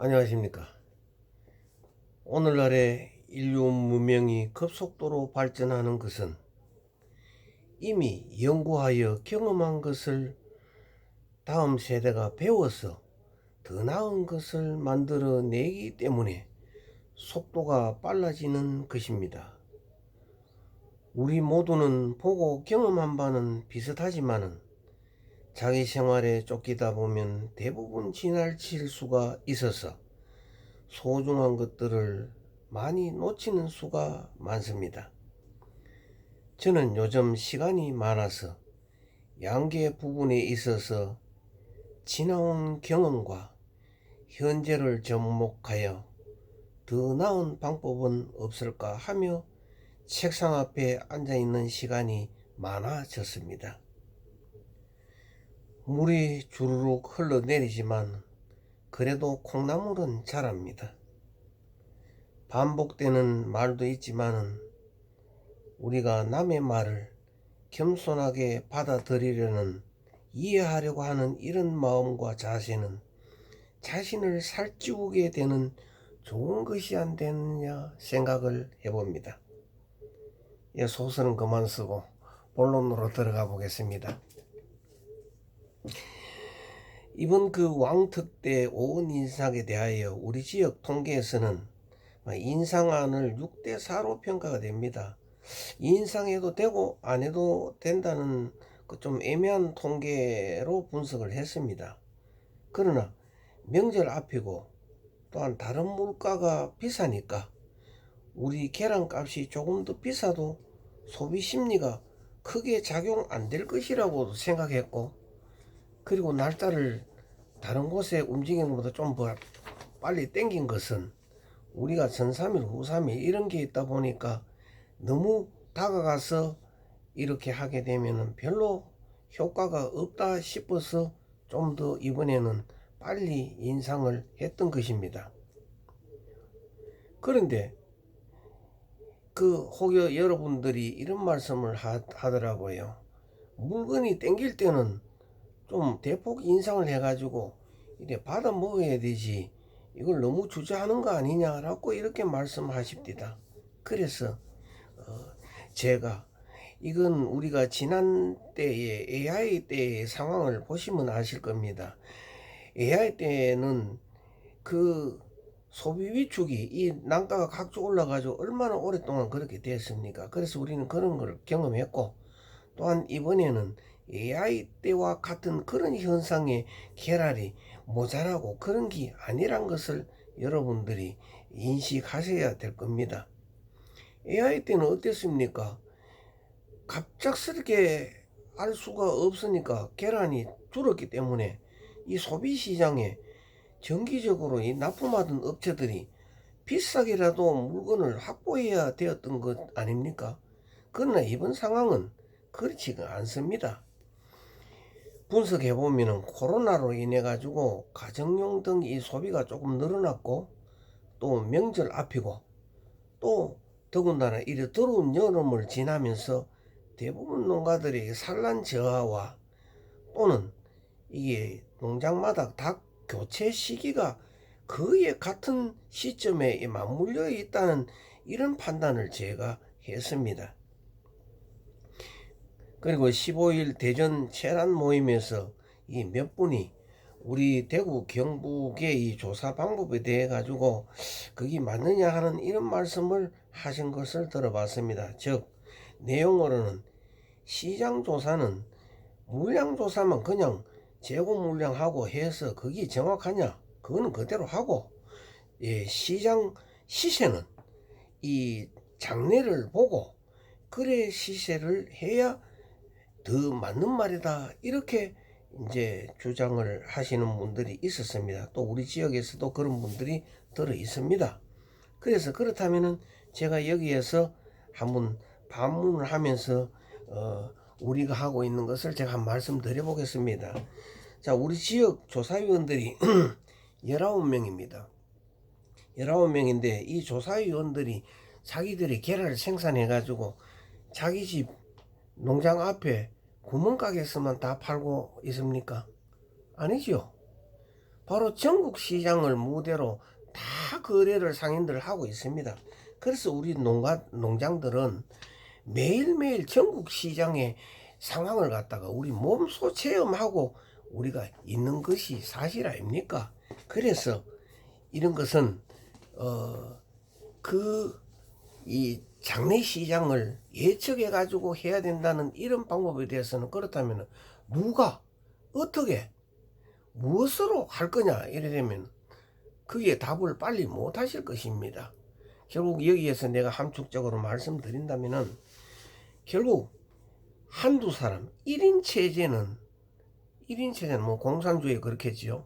안녕하십니까. 오늘날의 인류 문명이 급속도로 발전하는 것은 이미 연구하여 경험한 것을 다음 세대가 배워서 더 나은 것을 만들어 내기 때문에 속도가 빨라지는 것입니다. 우리 모두는 보고 경험한 바는 비슷하지만은 자기 생활에 쫓기다 보면 대부분 지나칠 수가 있어서 소중한 것들을 많이 놓치는 수가 많습니다. 저는 요즘 시간이 많아서 양계 부분에 있어서 지나온 경험과 현재를 접목하여 더 나은 방법은 없을까 하며 책상 앞에 앉아 있는 시간이 많아졌습니다. 물이 주르륵 흘러내리지만 그래도 콩나물은 자랍니다. 반복되는 말도 있지만은 우리가 남의 말을 겸손하게 받아들이려는 이해하려고 하는 이런 마음과 자세는 자신을 살찌우게 되는 좋은 것이 안 되느냐 생각을 해봅니다. 소설은 그만 쓰고 본론으로 들어가 보겠습니다. 이번 왕특 때 오은 인상에 대하여 우리 지역 통계에서는 인상안을 6대4로 평가가 됩니다. 인상해도 되고 안 해도 된다는 좀 애매한 통계로 분석을 했습니다. 그러나 명절 앞이고 또한 다른 물가가 비싸니까 우리 계란값이 조금 더 비싸도 소비 심리가 크게 작용 안 될 것이라고 생각했고, 그리고 날짜를 다른 곳에 움직이는 것보다 좀 더 빨리 땡긴 것은 우리가 전 3일 후 3일 이런 게 있다 보니까 너무 다가가서 이렇게 하게 되면 별로 효과가 없다 싶어서 좀 더 이번에는 빨리 인상을 했던 것입니다. 그런데 혹여 여러분들이 이런 말씀을 하더라고요. 물건이 땡길 때는 좀 대폭 인상을 해가지고 이래 받아 먹어야 되지, 이걸 너무 주저하는 거 아니냐라고 이렇게 말씀하십니다. 그래서 제가 이건 우리가 지난 때의 AI 때의 상황을 보시면 아실 겁니다. AI 때는 소비 위축이 이 난가가 각종 올라가지고 얼마나 오랫동안 그렇게 됐습니까? 그래서 우리는 그런 걸 경험했고, 또한 이번에는 AI 때와 같은 그런 현상의 계랄이 모자라고 그런 게 아니란 것을 여러분들이 인식하셔야 될 겁니다. AI 때는 어땠습니까? 갑작스럽게 알 수가 없으니까 계란이 줄었기 때문에 이 소비시장에 정기적으로 이 납품하던 업체들이 비싸게라도 물건을 확보해야 되었던 것 아닙니까? 그러나 이번 상황은 그렇지가 않습니다. 분석해보면 코로나로 인해 가지고 가정용 등 이 소비가 조금 늘어났고, 또 명절 앞이고, 또 더군다나 이래 더러운 여름을 지나면서 대부분 농가들이 산란 저하와 또는 이게 농장마다 닭 교체 시기가 거의 같은 시점에 맞물려 있다는 이런 판단을 제가 했습니다. 그리고 15일 대전 체란 모임에서 이 몇 분이 우리 대구 경북의 이 조사 방법에 대해 가지고 그게 맞느냐 하는 이런 말씀을 하신 것을 들어봤습니다. 즉 내용으로는 시장 조사는 물량 조사만 그냥 재고 물량하고 해서 그게 정확하냐, 그거는 그대로 하고, 시장 시세는 이 장래를 보고 그래 시세를 해야 더 맞는 말이다, 이렇게 이제 주장을 하시는 분들이 있었습니다. 또 우리 지역에서도 그런 분들이 들어 있습니다. 그래서 그렇다면은 제가 여기에서 한번 반문을 하면서 우리가 하고 있는 것을 제가 한 말씀 드려보겠습니다. 자, 우리 지역 조사위원들이 19명입니다. 19명인데 이 조사위원들이 자기들이 계란을 생산해 가지고 자기 집 농장 앞에 구멍가게에서만 다 팔고 있습니까? 아니죠. 바로 전국 시장을 무대로 다 거래를 상인들 하고 있습니다. 그래서 우리 농장들은 매일매일 전국 시장의 상황을 갖다가 우리 몸소 체험하고 우리가 있는 것이 사실 아닙니까? 그래서 이런 것은 이 장례시장을 예측해 가지고 해야 된다는 이런 방법에 대해서는, 그렇다면 누가 어떻게 무엇으로 할 거냐 이래 되면 그게 답을 빨리 못 하실 것입니다. 결국 여기에서 내가 함축적으로 말씀드린다면은, 결국 한두 사람 1인 체제는 뭐 공산주의 그렇겠지요.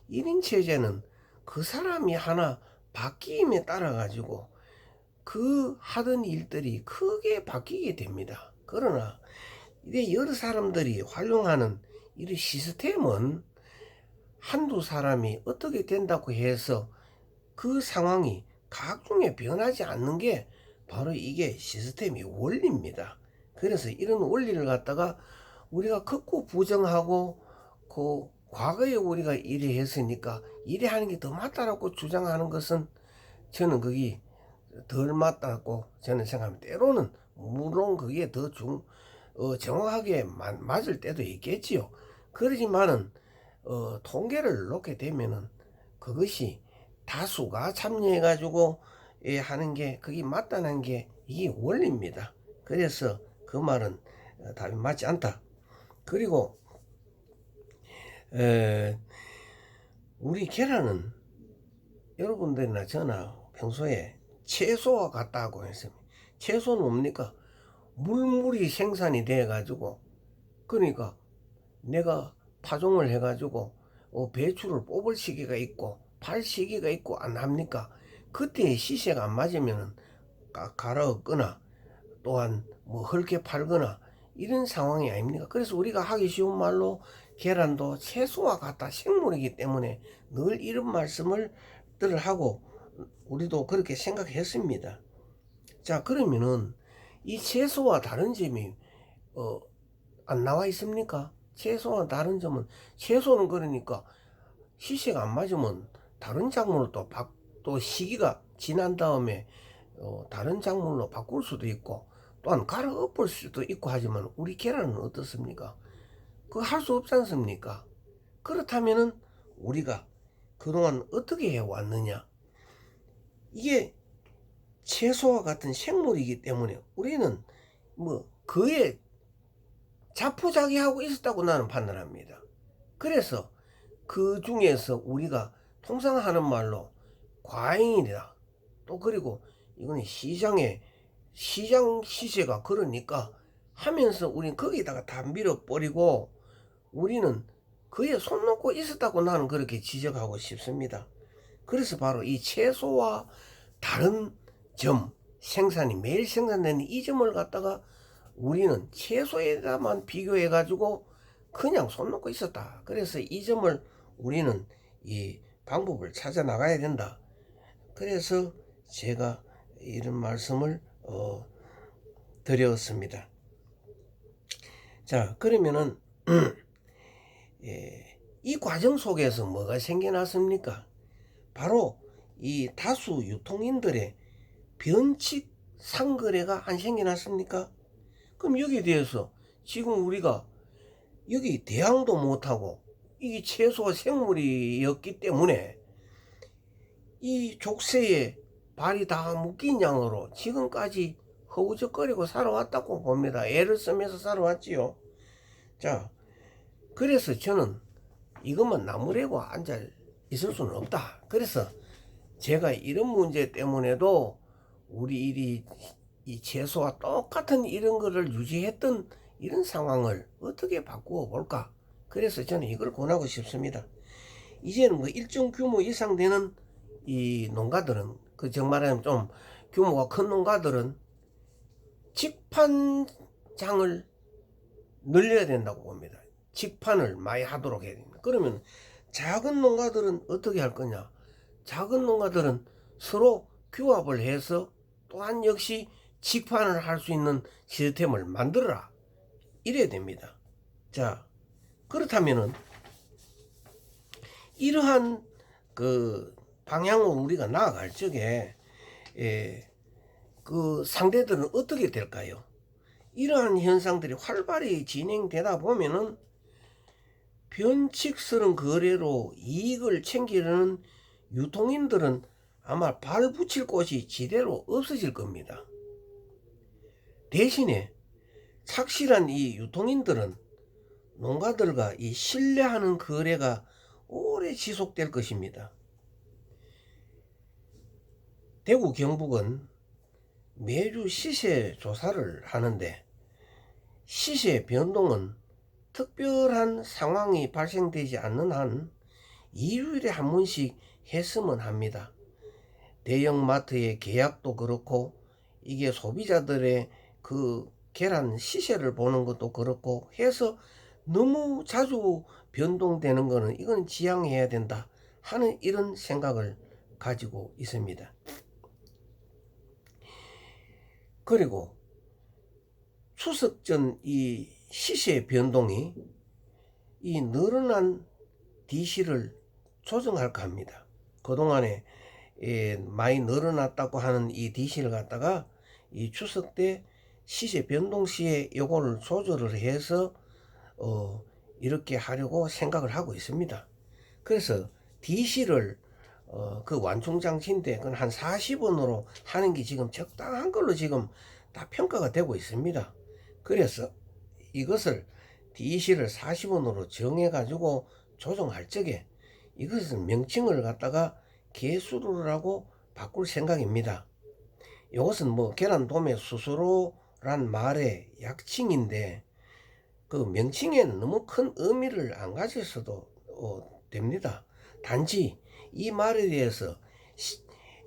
1인 체제는 그 사람이 하나 바뀜에 따라 가지고 그 하던 일들이 크게 바뀌게 됩니다. 그러나 이제 여러 사람들이 활용하는 이 시스템은 한두 사람이 어떻게 된다고 해서 그 상황이 각종에 변하지 않는 게 바로 이게 시스템의 원리입니다. 그래서 이런 원리를 갖다가 우리가 극구 부정하고 그 과거에 우리가 이래 했으니까 이래 하는 게 더 맞다라고 주장하는 것은 저는 그게 덜 맞다고 저는 생각합니다. 때로는 물론 그게 더 정확하게 맞을 때도 있겠지요. 그러지만은 통계를 놓게 되면은 그것이 다수가 참여해 가지고 하는 게 그게 맞다는 게 이게 원리입니다. 그래서 그 말은 답이 맞지 않다. 그리고 우리 계란은 여러분들이나 저나 평소에 채소와 같다고 했습니다. 채소는 뭡니까? 물물이 생산이 돼 가지고, 그러니까 내가 파종을 해 가지고 배추를 뽑을 시기가 있고 팔 시기가 있고 안 합니까? 그때 시세가 안 맞으면 갈아엎거나 또한 뭐 헐게 팔거나 이런 상황이 아닙니까? 그래서 우리가 하기 쉬운 말로 계란도 채소와 같다, 생물이기 때문에 늘 이런 말씀을 늘 하고 우리도 그렇게 생각했습니다. 자, 그러면은 이 채소와 다른 점이 안 나와 있습니까? 채소와 다른 점은, 채소는 그러니까 시세가 안 맞으면 다른 작물을 또 시기가 지난 다음에 다른 작물로 바꿀 수도 있고 또한 갈아엎을 수도 있고 하지만, 우리 계란은 어떻습니까? 그거 할 수 없지 않습니까? 그렇다면은 우리가 그동안 어떻게 해왔느냐? 이게 채소와 같은 생물이기 때문에 우리는 뭐 그에 자포자기하고 있었다고 나는 판단합니다. 그래서 그 중에서 우리가 통상 하는 말로 과잉이다, 또 그리고 이건 시장 시세가 그러니까 하면서 우리는 거기다가 다 밀어버리고 우리는 그에 손 놓고 있었다고 나는 그렇게 지적하고 싶습니다. 그래서 바로 이 채소와 다른 점, 매일 생산되는 이 점을 갖다가 우리는 채소에다만 비교해 가지고 그냥 손 놓고 있었다. 그래서 이 점을 우리는 이 방법을 찾아 나가야 된다. 그래서 제가 이런 말씀을 드렸습니다. 자, 그러면은 이 과정 속에서 뭐가 생겨났습니까? 바로 이 다수 유통인들의 변칙 상거래가 안 생겨났습니까? 그럼 여기에 대해서 지금 우리가 여기 대항도 못하고 이 채소와 생물이었기 때문에 이 족쇄에 발이 다 묶인 양으로 지금까지 허우적거리고 살아왔다고 봅니다. 애를 쓰면서 살아왔지요. 자, 그래서 저는 이것만 나무래고 앉아 있을 수는 없다. 그래서 제가 이런 문제 때문에도 우리 이 채소와 똑같은 이런 거를 유지했던 이런 상황을 어떻게 바꾸어 볼까? 그래서 저는 이걸 권하고 싶습니다. 이제는 뭐 일정 규모 이상 되는 이 농가들은, 그 정말하면 좀 규모가 큰 농가들은 직판장을 늘려야 된다고 봅니다. 직판을 많이 하도록 해야 됩니다. 그러면 작은 농가들은 어떻게 할 거냐? 작은 농가들은 서로 규합을 해서 또한 역시 직판을 할 수 있는 시스템을 만들어라, 이래야 됩니다. 자, 그렇다면은 이러한 그 방향으로 우리가 나아갈 적에 그 상대들은 어떻게 될까요? 이러한 현상들이 활발히 진행되다 보면은 변칙스러운 거래로 이익을 챙기려는 유통인들은 아마 발 붙일 곳이 지대로 없어질 겁니다. 대신에 착실한 이 유통인들은 농가들과 이 신뢰하는 거래가 오래 지속될 것입니다. 대구 경북은 매주 시세 조사를 하는데 시세 변동은 특별한 상황이 발생되지 않는 한 2주일에 한 번씩 했으면 합니다. 대형마트의 계약도 그렇고 이게 소비자들의 그 계란 시세를 보는 것도 그렇고 해서 너무 자주 변동되는 거는 이건 지양해야 된다 하는 이런 생각을 가지고 있습니다. 그리고 추석 전 이 시세 변동이 이 늘어난 DC를 조정할까 합니다. 그동안에 많이 늘어났다고 하는 이 DC를 갖다가 이 추석 때 시세 변동 시에 요거를 조절을 해서 이렇게 하려고 생각을 하고 있습니다. 그래서 DC를 그 완충장치인데 그건 한 40원으로 하는 게 지금 적당한 걸로 지금 다 평가가 되고 있습니다. 그래서 이것을 DC를 40원으로 정해 가지고 조정할 적에 이것은 명칭을 갖다가 개수로라고 바꿀 생각입니다. 이것은 뭐 계란도매 수수료란 말의 약칭인데 그 명칭에는 너무 큰 의미를 안 가졌어도 됩니다. 단지 이 말에 대해서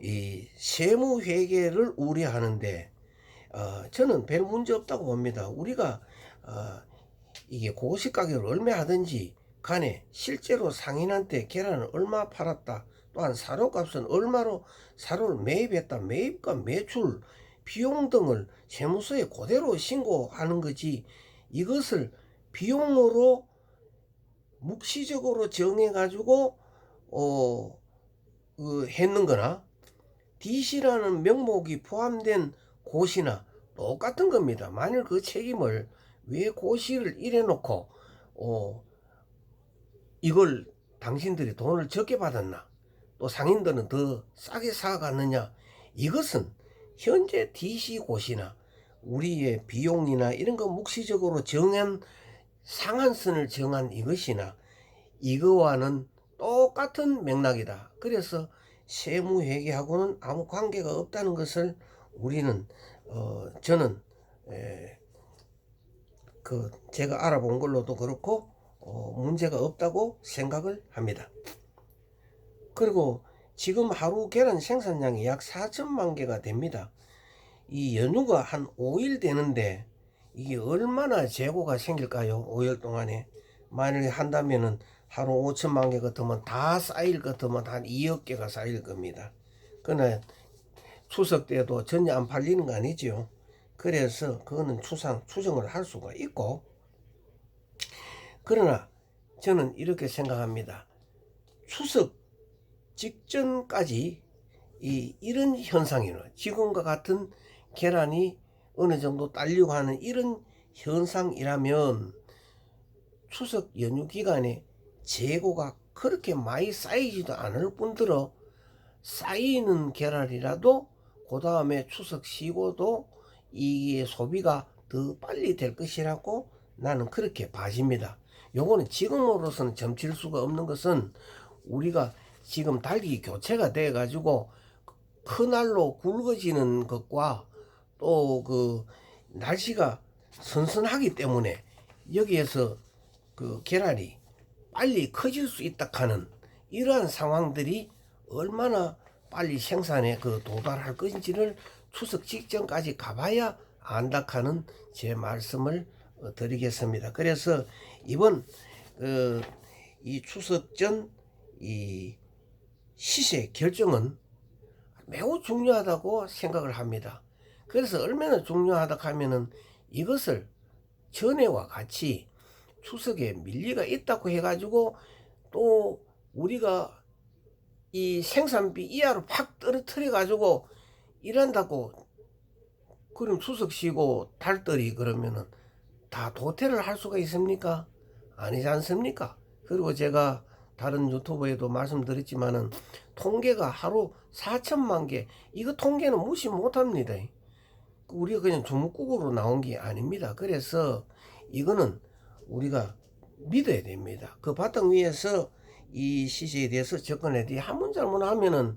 이 세무회계를 우려하는데 저는 별 문제 없다고 봅니다. 우리가 이게 고식 가격을 얼마 하든지 간에 실제로 상인한테 계란을 얼마 팔았다, 또한 사료값은 얼마로 사료를 매입했다, 매입과 매출 비용 등을 세무서에 그대로 신고하는 거지, 이것을 비용으로 묵시적으로 정해 가지고 했는 거나 DC라는 명목이 포함된 고시나 똑같은 겁니다. 만일 그 책임을 왜 고시를 이래 놓고 이걸 당신들이 돈을 적게 받았나, 또 상인들은 더 싸게 사갔느냐, 이것은 현재 DC 고시나 우리의 비용이나 이런 거 묵시적으로 정한 상한선을 정한 이것이나 이거와는 똑같은 맥락이다. 그래서 세무회계하고는 아무 관계가 없다는 것을 우리는 저는 제가 알아본 걸로도 그렇고 문제가 없다고 생각을 합니다. 그리고 지금 하루 계란 생산량이 약 4천만 개가 됩니다. 이 연휴가 한 5일 되는데 이게 얼마나 재고가 생길까요? 5일 동안에 만약에 한다면은 하루 5천만 개 같으면 다 쌓일 것 같으면 한 2억 개가 쌓일 겁니다. 그러나 추석 때도 전혀 안 팔리는 거 아니죠. 그래서 그거는 추정을 할 수가 있고, 그러나 저는 이렇게 생각합니다. 추석 직전까지 이런 현상이나 지금과 같은 계란이 어느 정도 딸리고 하는 이런 현상이라면 추석 연휴 기간에 재고가 그렇게 많이 쌓이지도 않을 뿐더러 쌓이는 계란이라도 그 다음에 추석 쉬고도 이 소비가 더 빨리 될 것이라고 나는 그렇게 봐집니다. 요거는 지금으로서는 점칠 수가 없는 것은 우리가 지금 달기 교체가 돼 가지고 그날로 굵어지는 것과 또 그 날씨가 선선하기 때문에 여기에서 그 계란이 빨리 커질 수 있다 하는 이러한 상황들이 얼마나 빨리 생산에 도달할 것인지를 추석 직전까지 가봐야 안다 하는 제 말씀을 드리겠습니다. 그래서 이번 이 추석 전 이 시세 결정은 매우 중요하다고 생각을 합니다. 그래서 얼마나 중요하다 하면은 이것을 전에와 같이 추석에 밀리가 있다고 해가지고 또 우리가 이 생산비 이하로 팍 떨어뜨려 가지고 일한다고 그럼 추석 쉬고 달떨이 그러면은 다 도태를 할 수가 있습니까? 아니지 않습니까? 그리고 제가 다른 유튜브에도 말씀드렸지만은 통계가 하루 4천만 개, 이거 통계는 무시 못합니다. 우리가 그냥 주먹국으로 나온 게 아닙니다. 그래서 이거는 우리가 믿어야 됩니다. 그 바탕 위에서 이 시세에 대해서 접근해야 돼. 한번 잘못하면은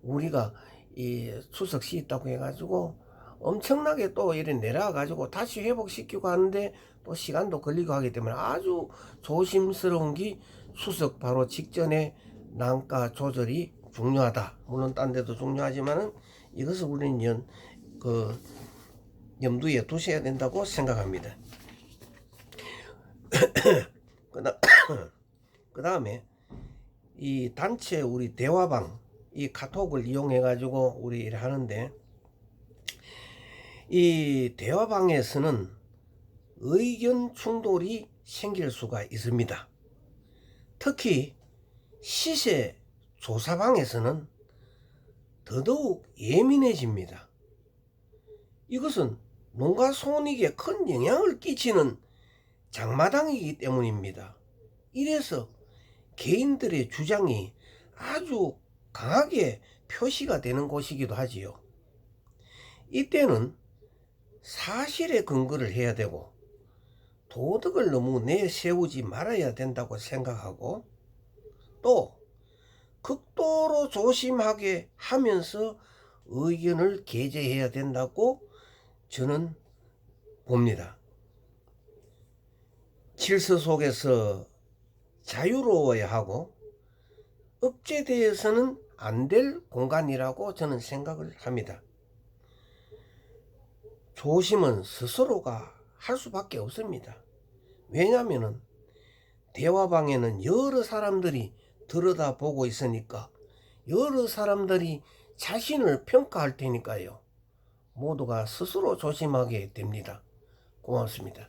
우리가 이 추석 쉬었다고 해가지고 엄청나게 또 이래 내려가지고 다시 회복시키고 하는데 또 시간도 걸리고 하기 때문에 아주 조심스러운 게 추석 바로 직전에 난가 조절이 중요하다. 물론 딴 데도 중요하지만은 이것을 우리는 염두에 두셔야 된다고 생각합니다. 그 다음에 이 단체 우리 대화방 이 카톡을 이용해 가지고 우리 일을 하는데 이 대화방에서는 의견 충돌이 생길 수가 있습니다. 특히 시세 조사방에서는 더더욱 예민해집니다. 이것은 농가 손익에 큰 영향을 끼치는 장마당이기 때문입니다. 이래서 개인들의 주장이 아주 강하게 표시가 되는 곳이기도 하지요. 이때는 사실에 근거를 해야 되고 도덕을 너무 내세우지 말아야 된다고 생각하고 또 극도로 조심하게 하면서 의견을 개재해야 된다고 저는 봅니다. 질서 속에서 자유로워야 하고 억제되어서는 안 될 공간이라고 저는 생각을 합니다. 조심은 스스로가 할 수밖에 없습니다. 왜냐하면 대화방에는 여러 사람들이 들여다보고 있으니까 여러 사람들이 자신을 평가할 테니까요. 모두가 스스로 조심하게 됩니다. 고맙습니다.